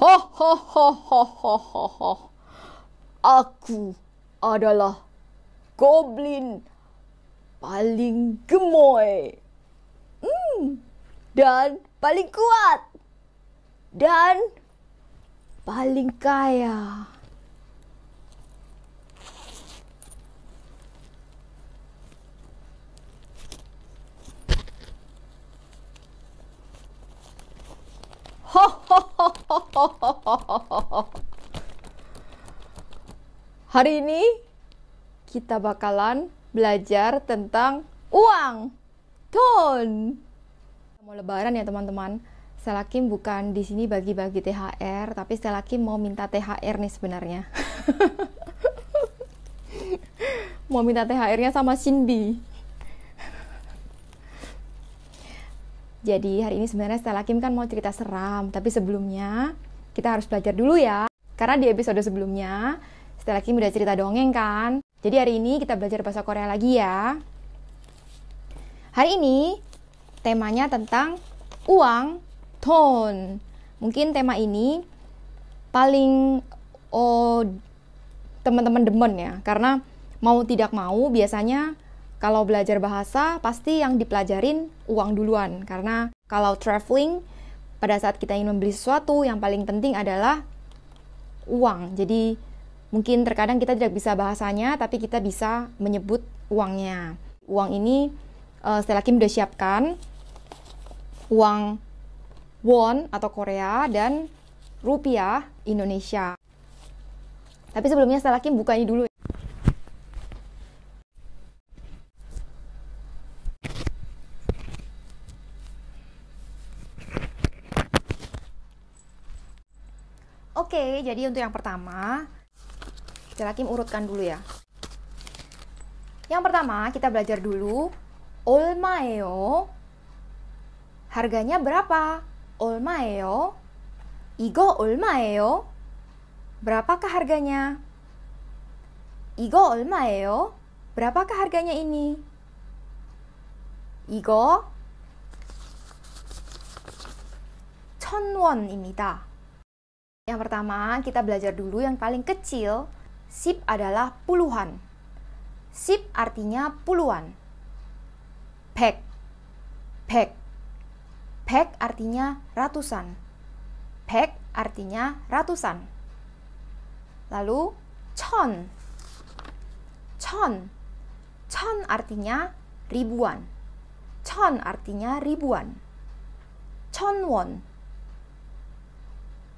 Hahaha. Aku adalah goblin paling gemoy. Dan paling kuat. Dan paling kaya. Hari ini kita bakalan belajar tentang uang, ton. Mau lebaran ya teman-teman. Selakim bukan di sini bagi-bagi THR, tapi Selakim mau minta THR nih sebenarnya. Mau minta THR-nya sama Cindy. Jadi hari ini sebenarnya Selakim kan mau cerita seram, tapi sebelumnya kita harus belajar dulu ya. Karena di episode sebelumnya Selakim udah cerita dongeng kan. Jadi hari ini kita belajar bahasa Korea lagi ya. Hari ini temanya tentang uang, ton. Mungkin tema ini paling teman-teman demen ya. Karena mau tidak mau biasanya kalau belajar bahasa pasti yang dipelajarin uang duluan. Karena kalau traveling pada saat kita ingin membeli sesuatu yang paling penting adalah uang. Jadi mungkin terkadang kita tidak bisa bahasanya tapi kita bisa menyebut uangnya. Uang ini Selakim udah siapkan uang won atau Korea dan rupiah Indonesia. Tapi sebelumnya Selakim buka ini dulu. Oke, jadi untuk yang pertama Selakim urutkan dulu ya. Yang pertama kita belajar dulu 얼마예요? Harganya berapa? 얼마예요? 이거 얼마예요? Berapakah harganya? 이거 얼마예요? Berapakah harganya ini? 이거 1000원입니다. Yang pertama kita belajar dulu yang paling kecil. 10 adalah puluhan. 10 artinya puluhan. 100. 100. 100 artinya ratusan. 100 artinya ratusan. Lalu 1000. 1000. 1000 artinya ribuan. 1000 artinya ribuan. 1000won.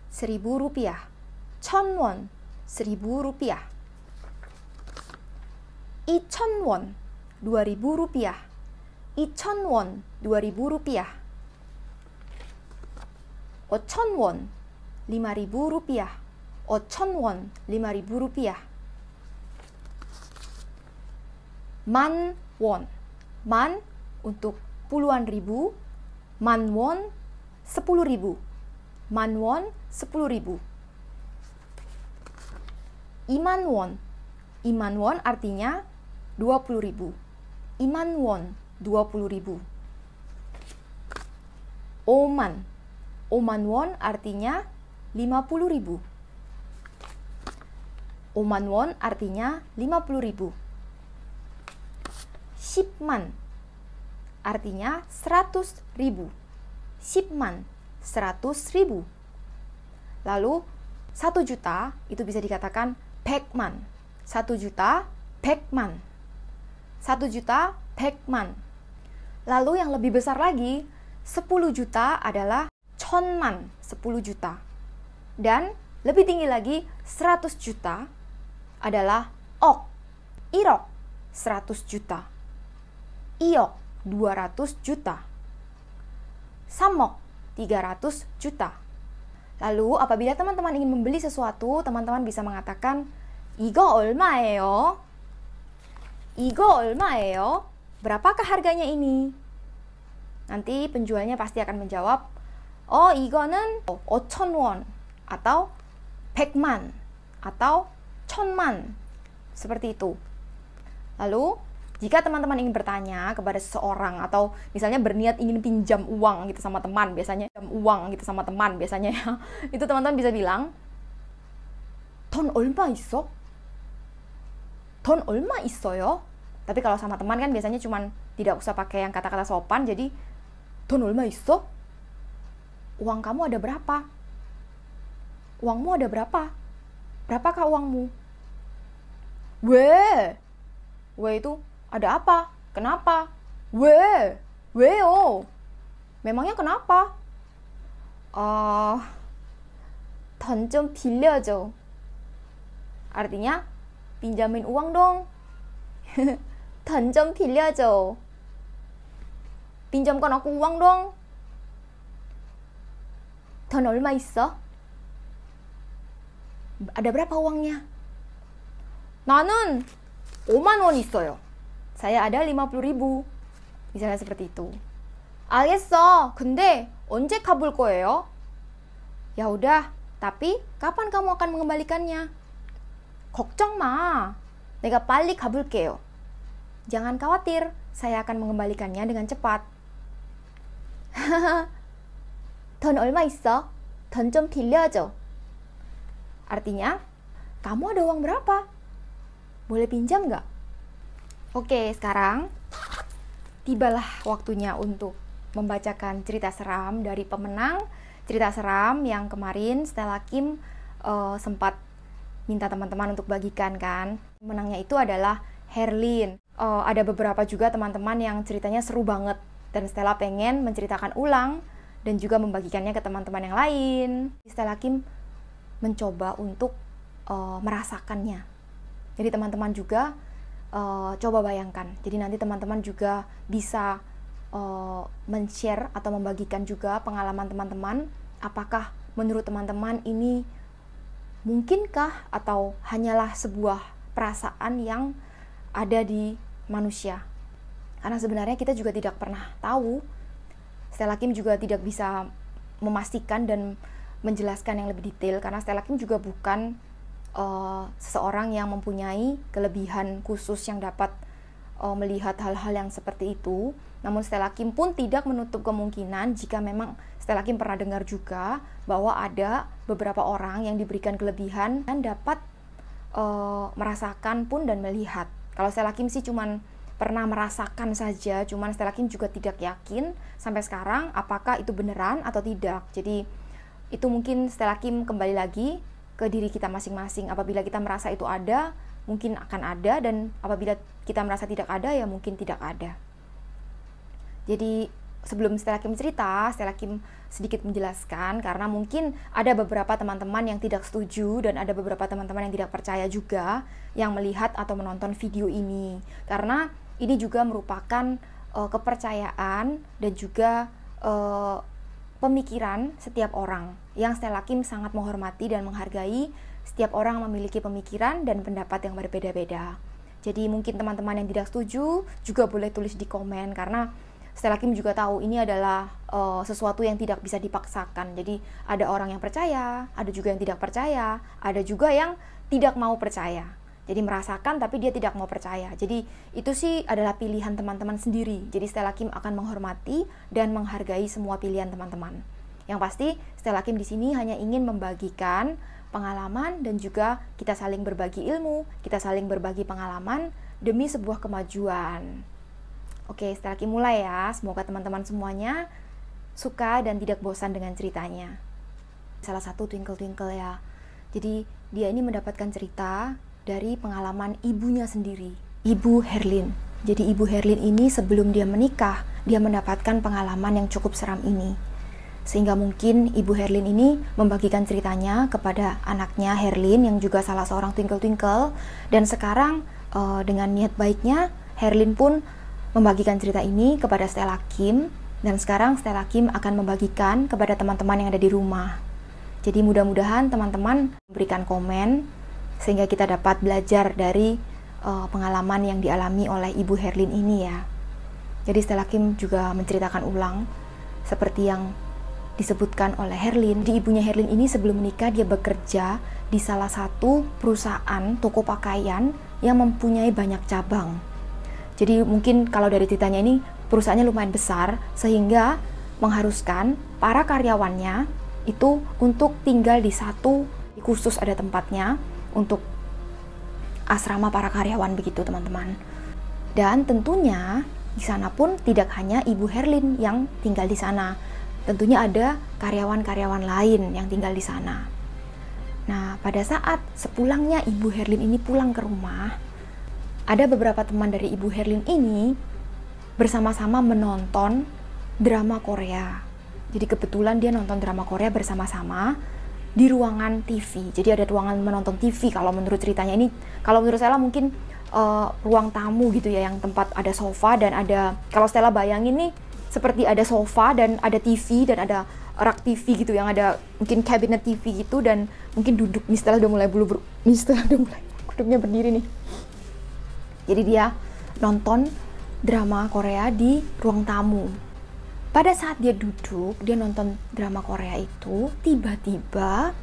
1000 rupiah. 1000won. 1000 rupiah. 2000won. 2000 rupiah. 2000won. 2000 rupiah. 5000won. 5000 rupiah. 5000won. 5000 rupiah. Man won. Man untuk puluhan ribu. Man won 10.000. Man won 10.000. Iman won. Iman won artinya 20.000. Iman won 20.000. Oman. Oman won artinya 50.000. Oman won artinya 50.000. Shipman artinya 100.000. Shipman 100.000. Lalu 1 juta itu bisa dikatakan 백만. 1 juta 백만. 1 juta 백만. Lalu yang lebih besar lagi 10 juta adalah 천만. 10 juta. Dan lebih tinggi lagi 100 juta adalah 억. 1억 100 juta. 2억 200 juta. 3억 300 juta. Lalu apabila teman-teman ingin membeli sesuatu, teman-teman bisa mengatakan 이거 얼마예요? 이거 얼마예요? Berapakah harganya ini? Nanti penjualnya pasti akan menjawab, 이거는 5,000원 atau 100만 atau 1,000만. Seperti itu. Lalu Jika teman-teman ingin bertanya kepada seseorang atau misalnya berniat ingin pinjam uang gitu sama teman, biasanya ya, itu teman-teman bisa bilang, 돈 얼마 있어? 돈 얼마 있어요? Tapi kalau sama teman kan biasanya cuman tidak usah pakai yang kata-kata sopan, jadi 돈 얼마 있어? Uang kamu ada berapa? Uangmu ada berapa? Berapakah uangmu? 왜? 왜 itu ada apa? Kenapa? 왜요? Memangnya kenapa? 돈 좀 빌려줘. Artinya, pinjamin uang dong. 돈 좀 빌려줘. Pinjamkan aku uang dong. 돈 얼마 있어? Ada berapa uangnya? 나는 5만 원 있어요. Saya ada 50.000. 미salnya seperti itu. 알겠어. 근데 언제 갚을 거예요? Ya udah, tapi kapan kamu akan mengembalikannya? 걱정 마. 내가 빨리 갚을게요. Jangan khawatir, saya akan mengembalikannya dengan cepat. 돈 얼마 있어? 돈 좀 빌려줘. Artinya, kamu ada uang berapa? Boleh pinjam nggak? Oke, sekarang tibalah waktunya untuk membacakan cerita seram dari pemenang cerita seram yang kemarin Stella Kim sempat minta teman-teman untuk bagikan kan. Pemenangnya itu adalah Herlin. Ada beberapa juga teman-teman yang ceritanya seru banget dan Stella pengen menceritakan ulang dan juga membagikannya ke teman-teman yang lain. Stella Kim mencoba untuk merasakannya. Jadi teman-teman juga coba bayangkan. Jadi nanti teman-teman juga bisa men-share atau membagikan juga pengalaman teman-teman. Apakah menurut teman-teman ini mungkinkah atau hanyalah sebuah perasaan yang ada di manusia? Karena sebenarnya kita juga tidak pernah tahu. Stella Kim juga tidak bisa memastikan dan menjelaskan yang lebih detail karena Stella Kim juga bukan seseorang yang mempunyai kelebihan khusus yang dapat melihat hal-hal yang seperti itu. Namun Stella Kim pun tidak menutup kemungkinan jika memang Stella Kim pernah dengar juga bahwa ada beberapa orang yang diberikan kelebihan dan dapat merasakan pun dan melihat. Kalau Stella Kim sih cuman pernah merasakan saja, cuman Stella Kim juga tidak yakin sampai sekarang apakah itu beneran atau tidak. Jadi itu mungkin Stella Kim kembali lagi ke diri kita masing-masing. Apabila kita merasa itu ada, mungkin akan ada, dan apabila kita merasa tidak ada, ya mungkin tidak ada. Jadi sebelum Stella Kim cerita, Stella Kim sedikit menjelaskan karena mungkin ada beberapa teman-teman yang tidak setuju dan ada beberapa teman-teman yang tidak percaya juga yang melihat atau menonton video ini. Karena ini juga merupakan kepercayaan dan juga pemikiran setiap orang yang Stella Kim sangat menghormati dan menghargai. Setiap orang memiliki pemikiran dan pendapat yang berbeda-beda. Jadi mungkin teman-teman yang tidak setuju juga boleh tulis di komen karena Stella Kim juga tahu ini adalah sesuatu yang tidak bisa dipaksakan. Jadi ada orang yang percaya, ada juga yang tidak percaya, ada juga yang tidak mau percaya. Jadi merasakan tapi dia tidak mau percaya. Jadi itu sih adalah pilihan teman-teman sendiri. Jadi Stella Kim akan menghormati dan menghargai semua pilihan teman-teman. Yang pasti Stella Kim di sini hanya ingin membagikan pengalaman dan juga kita saling berbagi ilmu, kita saling berbagi pengalaman demi sebuah kemajuan. Oke, Stella Kim mulai ya. Semoga teman-teman semuanya suka dan tidak bosan dengan ceritanya. Salah satu Twinkle Twinkle ya. Jadi dia ini mendapatkan cerita dari pengalaman ibunya sendiri, Ibu Herlin. Jadi Ibu Herlin ini sebelum dia menikah, dia mendapatkan pengalaman yang cukup seram ini. Sehingga mungkin Ibu Herlin ini membagikan ceritanya kepada anaknya Herlin yang juga salah seorang Twinkle Twinkle. Dan sekarang dengan niat baiknya, Herlin pun membagikan cerita ini kepada Stella Kim. Dan sekarang Stella Kim akan membagikan kepada teman-teman yang ada di rumah. Jadi mudah-mudahan teman-teman memberikan komen sehingga kita dapat belajar dari pengalaman yang dialami oleh Ibu Herlin ini ya. Jadi Stella Kim juga menceritakan ulang seperti yang disebutkan oleh Herlin. Di ibunya Herlin ini sebelum menikah dia bekerja di salah satu perusahaan toko pakaian yang mempunyai banyak cabang. Jadi mungkin kalau dari ceritanya ini perusahaannya lumayan besar sehingga mengharuskan para karyawannya itu untuk tinggal di satu khusus, ada tempatnya untuk asrama para karyawan begitu teman-teman. Dan tentunya di sana pun tidak hanya Ibu Herlin yang tinggal di sana. Tentunya ada karyawan-karyawan lain yang tinggal di sana. Nah, pada saat sepulangnya Ibu Herlin ini pulang ke rumah, ada beberapa teman dari Ibu Herlin ini bersama-sama menonton drama Korea. Jadi kebetulan dia nonton drama Korea bersama-sama di ruangan TV. Jadi ada ruangan menonton TV kalau menurut ceritanya ini. Kalau menurut Stella mungkin ruang tamu gitu ya, yang tempat ada sofa dan ada, kalau Stella bayangin nih seperti ada sofa dan ada TV dan ada rak TV gitu, yang ada mungkin cabinet TV gitu, dan mungkin duduk. Nih Stella udah mulai duduknya berdiri nih. Jadi dia nonton drama Korea di ruang tamu. Pada saat dia duduk, dia nonton drama Korea itu, tiba-tiba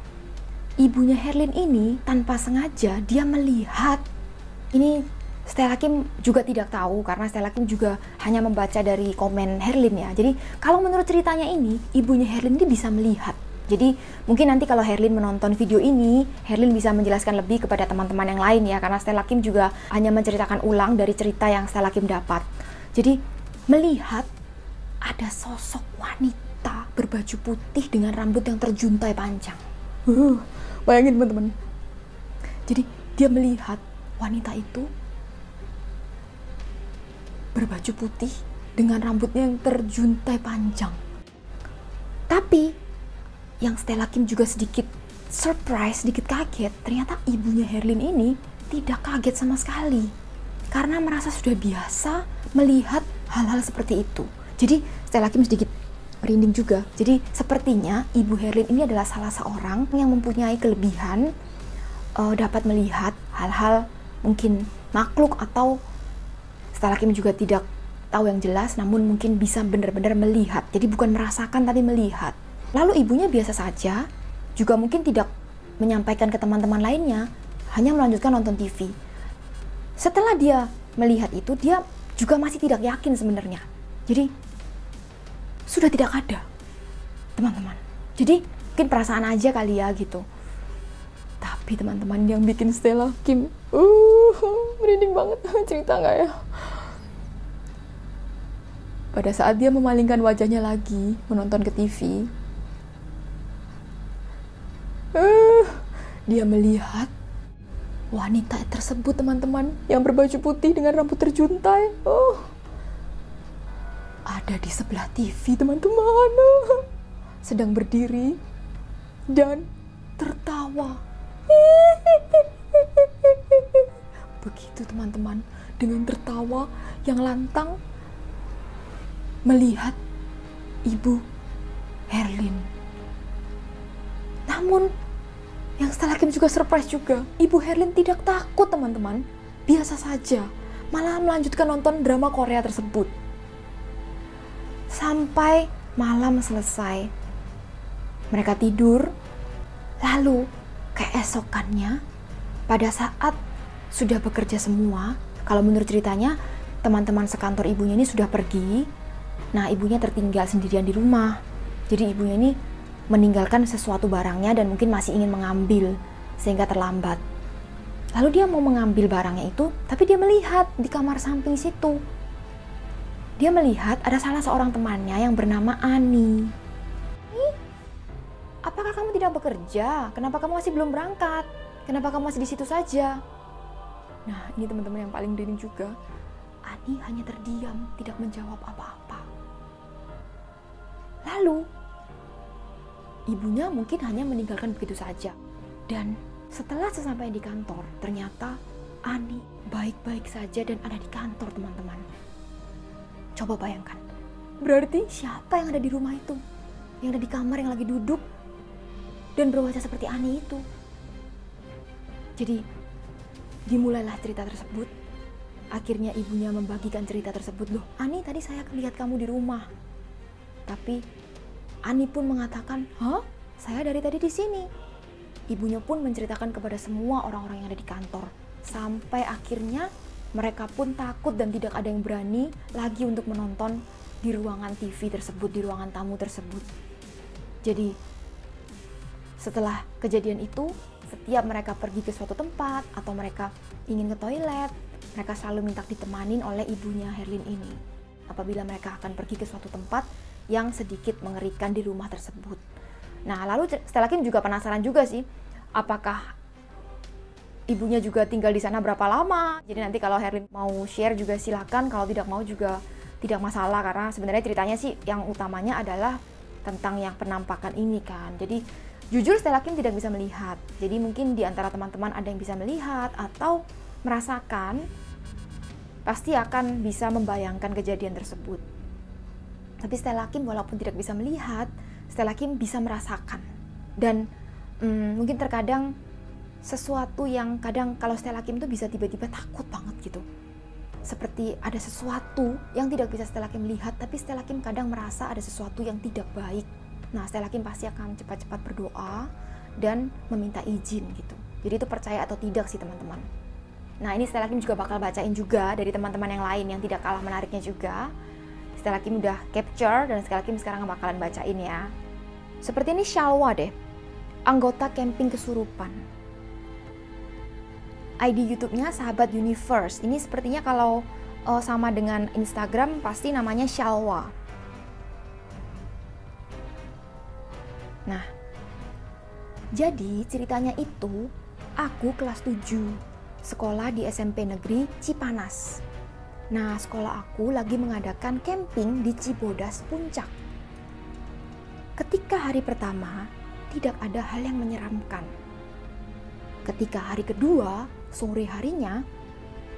ibunya Herlin ini tanpa sengaja dia melihat. Ini Stella Kim juga tidak tahu karena Stella Kim juga hanya membaca dari komen Herlin ya. Jadi kalau menurut ceritanya ini, ibunya Herlin ini bisa melihat. Jadi mungkin nanti kalau Herlin menonton video ini, Herlin bisa menjelaskan lebih kepada teman-teman yang lain ya, karena Stella Kim juga hanya menceritakan ulang dari cerita yang Stella Kim dapat. Jadi melihat ada sosok wanita berbaju putih dengan rambut yang terjuntai panjang. Bayangin teman-teman. Jadi dia melihat wanita itu berbaju putih dengan rambutnya yang terjuntai panjang. Tapi yang Stella Kim juga sedikit surprise, sedikit kaget, ternyata ibunya Herlin ini tidak kaget sama sekali karena merasa sudah biasa melihat hal-hal seperti itu. Jadi Stella Kim sedikit merinding juga. Jadi sepertinya Ibu Herlin ini adalah salah seorang yang mempunyai kelebihan dapat melihat hal-hal mungkin makhluk, atau Stella Kim juga tidak tahu yang jelas, namun mungkin bisa benar-benar melihat. Jadi bukan merasakan tapi melihat. Lalu ibunya biasa saja, juga mungkin tidak menyampaikan ke teman-teman lainnya, hanya melanjutkan nonton TV. Setelah dia melihat itu, dia juga masih tidak yakin sebenarnya. Jadi sudah tidak ada, teman-teman. Jadi mungkin perasaan aja kali ya gitu. Tapi teman-teman, yang bikin Stella Kim merinding banget, cerita nggak ya? Pada saat dia memalingkan wajahnya lagi menonton ke TV, dia melihat wanita tersebut, teman-teman, yang berbaju putih dengan rambut terjuntai. Ada di sebelah TV, teman-teman. Sedang berdiri dan tertawa. Begitu, teman-teman, dengan tertawa yang lantang melihat Ibu Herlin. Namun yang Stella Kim juga surprise juga, Ibu Herlin tidak takut, teman-teman. Biasa saja, malah melanjutkan nonton drama Korea tersebut. Sampai malam selesai, mereka tidur. Lalu keesokannya, pada saat sudah bekerja semua, kalau menurut ceritanya teman-teman sekantor ibunya ini sudah pergi. Nah, ibunya tertinggal sendirian di rumah. Jadi ibunya ini meninggalkan sesuatu barangnya dan mungkin masih ingin mengambil sehingga terlambat. Lalu dia mau mengambil barangnya itu, tapi dia melihat di kamar samping situ. Dia melihat ada salah seorang temannya yang bernama Ani. Apakah kamu tidak bekerja? Kenapa kamu masih belum berangkat? Kenapa kamu masih di situ saja? Nah, ini teman-teman yang paling merinding juga. Ani hanya terdiam, tidak menjawab apa-apa. Lalu ibunya mungkin hanya meninggalkan begitu saja. Dan setelah sesampai di kantor, ternyata Ani baik-baik saja dan ada di kantor, teman-teman. Coba bayangkan. Berarti siapa yang ada di rumah itu? Yang ada di kamar, yang lagi duduk dan berwajah seperti Ani itu. Jadi dimulailah cerita tersebut. Akhirnya ibunya membagikan cerita tersebut. Loh, Ani, tadi saya lihat kamu di rumah. Tapi Ani pun mengatakan, "Hah? Saya dari tadi di sini." Ibunya pun menceritakan kepada semua orang-orang yang ada di kantor. Sampai akhirnya mereka pun takut dan tidak ada yang berani lagi untuk menonton di ruangan TV tersebut, di ruangan tamu tersebut. Jadi setelah kejadian itu, setiap mereka pergi ke suatu tempat atau mereka ingin ke toilet, mereka selalu minta ditemanin oleh ibunya Herlin ini apabila mereka akan pergi ke suatu tempat yang sedikit mengerikan di rumah tersebut. Nah, lalu Stella Kim juga penasaran juga sih, apakah ibunya juga tinggal di sana berapa lama. Jadi nanti kalau Herlin mau share juga silakan, kalau tidak mau juga tidak masalah, karena sebenarnya ceritanya sih yang utamanya adalah tentang yang penampakan ini kan. Jadi jujur Stella Kim tidak bisa melihat. Jadi mungkin di antara teman-teman ada yang bisa melihat atau merasakan, pasti akan bisa membayangkan kejadian tersebut. Tapi Stella Kim walaupun tidak bisa melihat, Stella Kim bisa merasakan. Dan mungkin terkadang sesuatu yang kadang kalau Stella Kim tuh bisa tiba-tiba takut banget gitu. Seperti ada sesuatu yang tidak bisa Stella Kim lihat, tapi Stella Kim kadang merasa ada sesuatu yang tidak baik. Nah, Stella Kim pasti akan cepat-cepat berdoa dan meminta izin gitu. Jadi itu percaya atau tidak sih teman-teman. Nah, ini Stella Kim juga bakal bacain juga dari teman-teman yang lain yang tidak kalah menariknya juga. Stella Kim udah capture dan Stella Kim sekarang bakalan bacain ya. Seperti ini Shalwa deh, anggota camping kesurupan. ID YouTube-nya Sahabat Universe. Ini sepertinya kalau sama dengan Instagram pasti namanya Shalwa. Nah, jadi ceritanya itu aku kelas 7, sekolah di SMP Negeri Cipanas. Nah, sekolah aku lagi mengadakan camping di Cibodas Puncak. Ketika hari pertama, tidak ada hal yang menyeramkan. Ketika hari kedua, sore harinya,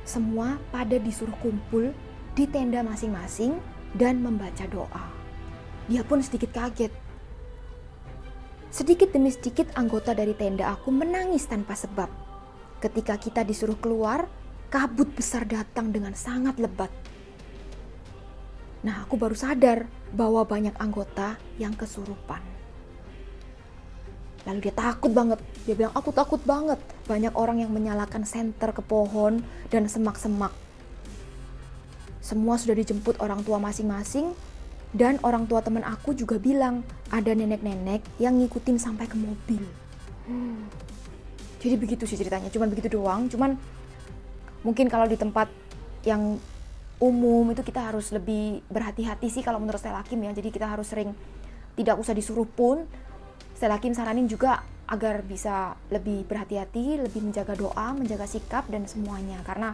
semua pada disuruh kumpul di tenda masing-masing dan membaca doa. Dia pun sedikit kaget. Sedikit demi sedikit anggota dari tenda aku menangis tanpa sebab. Ketika kita disuruh keluar, kabut besar datang dengan sangat lebat. Nah, aku baru sadar bahwa banyak anggota yang kesurupan. Lalu dia takut banget. Dia bilang, aku takut banget. Banyak orang yang menyalakan senter ke pohon dan semak-semak. Semua sudah dijemput orang tua masing-masing. Dan orang tua teman aku juga bilang, ada nenek-nenek yang ngikutin sampai ke mobil. Jadi begitu sih ceritanya. Cuman begitu doang. Cuman mungkin kalau di tempat yang umum itu kita harus lebih berhati-hati sih kalau menurut Stella Kim ya. Jadi kita harus sering tidak usah disuruh pun. Stella Kim saranin juga agar bisa lebih berhati-hati, lebih menjaga doa, menjaga sikap dan semuanya. Karena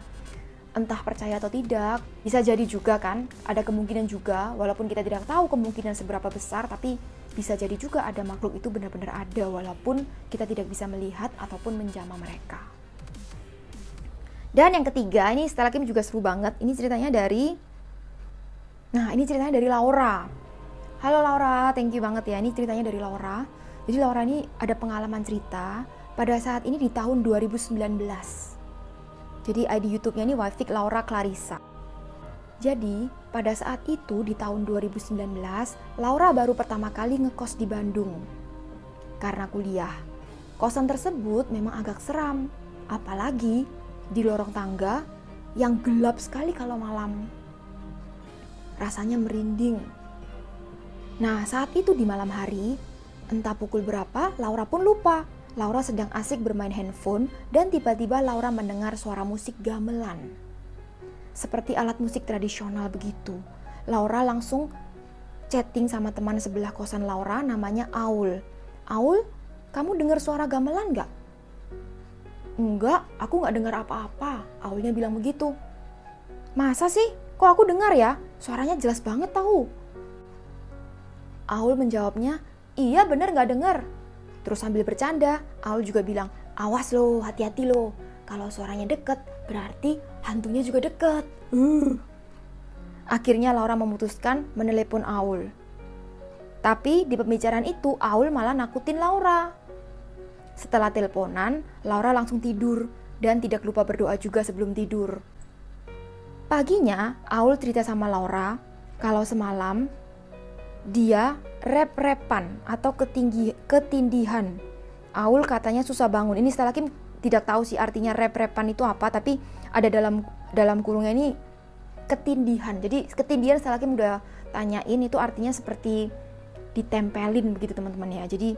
entah percaya atau tidak, bisa jadi juga kan, ada kemungkinan juga, walaupun kita tidak tahu kemungkinan seberapa besar, tapi bisa jadi juga ada makhluk itu benar-benar ada, walaupun kita tidak bisa melihat ataupun menjamah mereka. Dan yang ketiga, ini Stella Kim juga seru banget, ini ceritanya dari Laura. Halo Laura, thank you banget ya, ini ceritanya dari Laura. Jadi Laura ini ada pengalaman cerita pada saat ini di tahun 2019. Jadi ID YouTube-nya ini Wifik Laura Clarissa. Jadi pada saat itu di tahun 2019, Laura baru pertama kali ngekos di Bandung. Karena kuliah, kosan tersebut memang agak seram. Apalagi di lorong tangga yang gelap sekali kalau malam. Rasanya merinding. Nah, saat itu di malam hari, entah pukul berapa, Laura pun lupa. Laura sedang asik bermain handphone dan tiba-tiba Laura mendengar suara musik gamelan. Seperti alat musik tradisional begitu. Laura langsung chatting sama teman sebelah kosan Laura namanya Aul. Aul, kamu dengar suara gamelan gak? Enggak, aku gak dengar apa-apa. Aulnya bilang begitu. Masa sih? Kok aku dengar ya? Suaranya jelas banget tahu. Aul menjawabnya, iya bener gak dengar. Terus sambil bercanda, Aul juga bilang, awas lo, hati-hati lo. Kalau suaranya deket, berarti hantunya juga deket. Akhirnya Laura memutuskan menelepon Aul. Tapi di pembicaraan itu, Aul malah nakutin Laura. Setelah teleponan, Laura langsung tidur dan tidak lupa berdoa juga sebelum tidur. Paginya, Aul cerita sama Laura kalau semalam dia rep-repan atau ketindihan. Aul katanya susah bangun. Ini Stella Kim tidak tahu sih artinya rep-repan itu apa, tapi ada dalam kurungnya ini ketindihan. Jadi ketindihan Stella Kim udah tanyain itu artinya seperti ditempelin begitu teman-teman ya. Jadi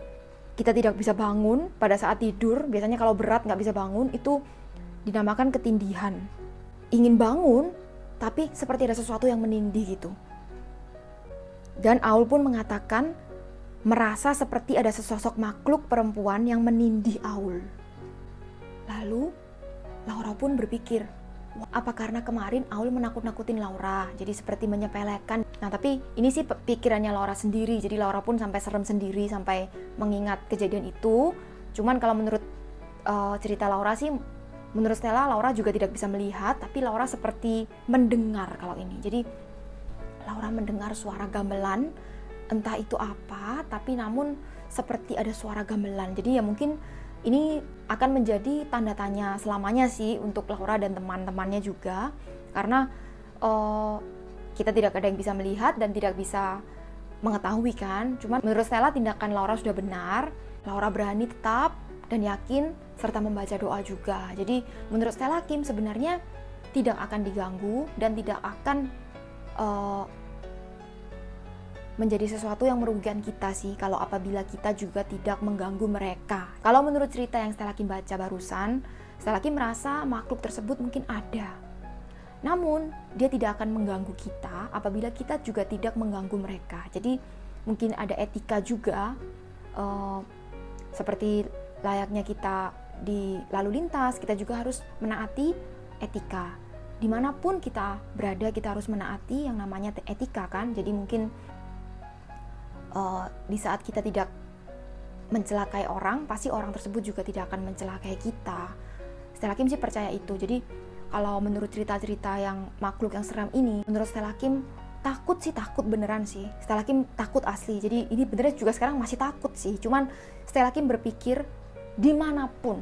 kita tidak bisa bangun pada saat tidur, biasanya kalau berat nggak bisa bangun, itu dinamakan ketindihan. Ingin bangun, tapi seperti ada sesuatu yang menindih gitu. Dan Aul pun mengatakan merasa seperti ada sesosok makhluk perempuan yang menindih Aul. Lalu Laura pun berpikir, apa karena kemarin Aul menakut-nakutin Laura, jadi seperti menyepelekan. Nah tapi ini sih pikirannya Laura sendiri, jadi Laura pun sampai serem sendiri, sampai mengingat kejadian itu. Cuman kalau menurut cerita Laura sih, menurut Stella, Laura juga tidak bisa melihat, tapi Laura seperti mendengar kalau ini. Jadi Laura mendengar suara gamelan, entah itu apa, tapi namun seperti ada suara gamelan. Jadi ya mungkin ini akan menjadi tanda tanya selamanya sih untuk Laura dan teman-temannya juga, karena kita tidak ada yang bisa melihat dan tidak bisa mengetahui kan. Cuman menurut Stella tindakan Laura sudah benar, Laura berani tetap dan yakin serta membaca doa juga. Jadi menurut Stella Kim sebenarnya tidak akan diganggu dan tidak akan menjadi sesuatu yang merugikan kita sih kalau apabila kita juga tidak mengganggu mereka. Kalau menurut cerita yang Stella Kim baca barusan, Stella Kim merasa makhluk tersebut mungkin ada. Namun, dia tidak akan mengganggu kita apabila kita juga tidak mengganggu mereka. Jadi, mungkin ada etika juga, seperti layaknya kita di lalu lintas, kita juga harus menaati etika. Dimanapun kita berada, kita harus menaati yang namanya etika kan. Jadi mungkin di saat kita tidak mencelakai orang, pasti orang tersebut juga tidak akan mencelakai kita. Stella Kim sih percaya itu. Jadi kalau menurut cerita-cerita yang makhluk yang seram ini, menurut Stella Kim takut beneran sih. Stella Kim takut asli. Jadi ini beneran juga sekarang masih takut sih. Cuman Stella Kim berpikir dimanapun,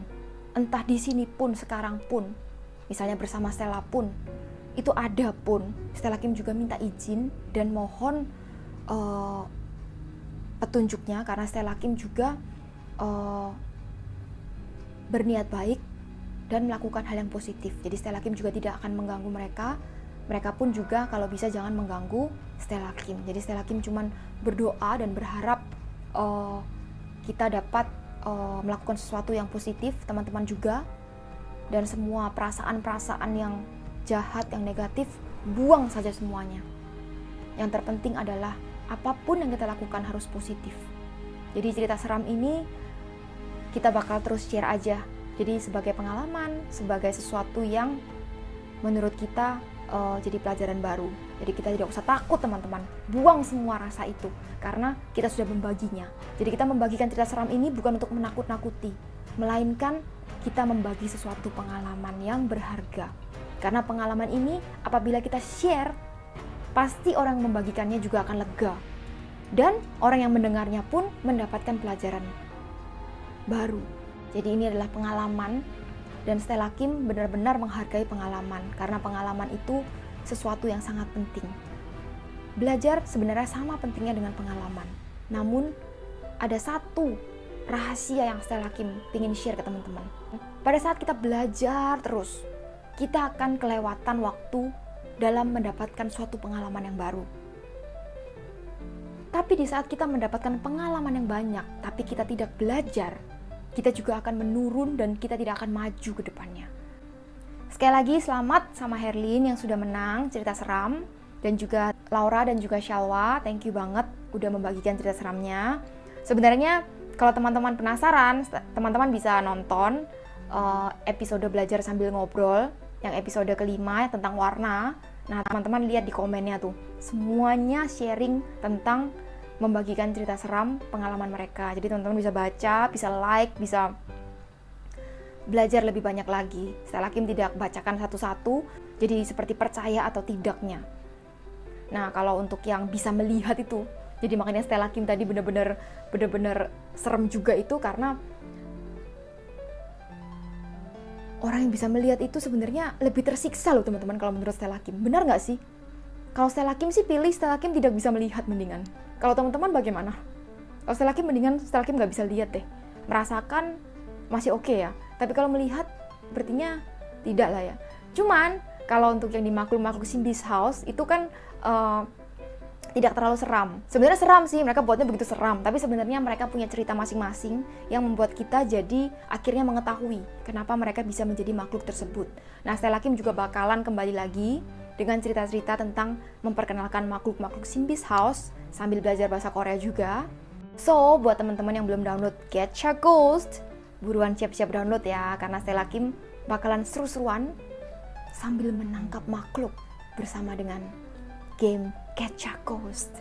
entah di sini pun, sekarang pun, misalnya bersama Stella pun, itu ada pun, Stella Kim juga minta izin dan mohon petunjuknya, karena Stella Kim juga berniat baik dan melakukan hal yang positif. Jadi Stella Kim juga tidak akan mengganggu mereka. Mereka pun juga kalau bisa jangan mengganggu Stella Kim. Jadi Stella Kim cuman berdoa dan berharap kita dapat melakukan sesuatu yang positif, teman-teman juga. Dan semua perasaan-perasaan yang jahat, yang negatif, buang saja semuanya. Yang terpenting adalah apapun yang kita lakukan harus positif. Jadi cerita seram ini kita bakal terus share aja. Jadi sebagai pengalaman, sebagai sesuatu yang menurut kita jadi pelajaran baru. Jadi kita tidak usah takut teman-teman. Buang semua rasa itu karena kita sudah membaginya. Jadi kita membagikan cerita seram ini bukan untuk menakut-nakuti, melainkan kita membagi sesuatu pengalaman yang berharga. Karena pengalaman ini apabila kita share, pasti orang yang membagikannya juga akan lega. Dan orang yang mendengarnya pun mendapatkan pelajaran baru. Jadi ini adalah pengalaman, dan Stella Kim benar-benar menghargai pengalaman. Karena pengalaman itu sesuatu yang sangat penting. Belajar sebenarnya sama pentingnya dengan pengalaman. Namun ada satu rahasia yang Stella Kim ingin share ke teman-teman. Pada saat kita belajar terus, kita akan kelewatan waktu dalam mendapatkan suatu pengalaman yang baru. Tapi di saat kita mendapatkan pengalaman yang banyak, tapi kita tidak belajar, kita juga akan menurun dan kita tidak akan maju ke depannya. Sekali lagi selamat sama Herlin yang sudah menang cerita seram, dan juga Laura dan juga Shalwa, thank you banget udah membagikan cerita seramnya. Sebenarnya kalau teman-teman penasaran, teman-teman bisa nonton episode belajar sambil ngobrol yang episode kelima tentang warna. Nah, teman-teman lihat di komennya tuh, semuanya sharing tentang membagikan cerita seram pengalaman mereka. Jadi teman-teman bisa baca, bisa like, bisa belajar lebih banyak lagi. Stella Kim tidak bacakan satu-satu, jadi seperti percaya atau tidaknya. Nah, kalau untuk yang bisa melihat itu, jadi makanya Stella Kim tadi benar-benar serem juga itu, karena orang yang bisa melihat itu sebenarnya lebih tersiksa loh teman-teman kalau menurut Stella Kim. Benar nggak sih? Kalau Stella Kim sih pilih Stella Kim tidak bisa melihat mendingan. Kalau teman-teman bagaimana? Kalau Stella Kim mendingan Stella Kim nggak bisa lihat deh. Merasakan masih oke ya. Tapi kalau melihat berartinya tidak lah ya. Cuman kalau untuk yang di makhluk-makhluk Simbi's House itu kan tidak terlalu seram. Sebenarnya seram sih, mereka buatnya begitu seram, tapi sebenarnya mereka punya cerita masing-masing yang membuat kita jadi akhirnya mengetahui kenapa mereka bisa menjadi makhluk tersebut. Nah, Stella Kim juga bakalan kembali lagi dengan cerita-cerita tentang memperkenalkan makhluk-makhluk Simbi's House sambil belajar bahasa Korea juga. So, buat teman-teman yang belum download Getcha Ghost, buruan siap-siap download ya, karena Stella Kim bakalan seru-seruan sambil menangkap makhluk bersama dengan game Getcha Ghost.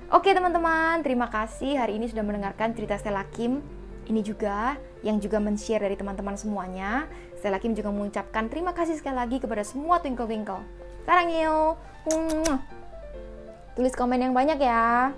Oke teman-teman, terima kasih hari ini sudah mendengarkan cerita Stella Kim. Ini juga yang juga men-share dari teman-teman semuanya. Stella Kim juga mengucapkan terima kasih sekali lagi kepada semua Twinkle Twinkle. Sarangyo. Tulis komen yang banyak ya.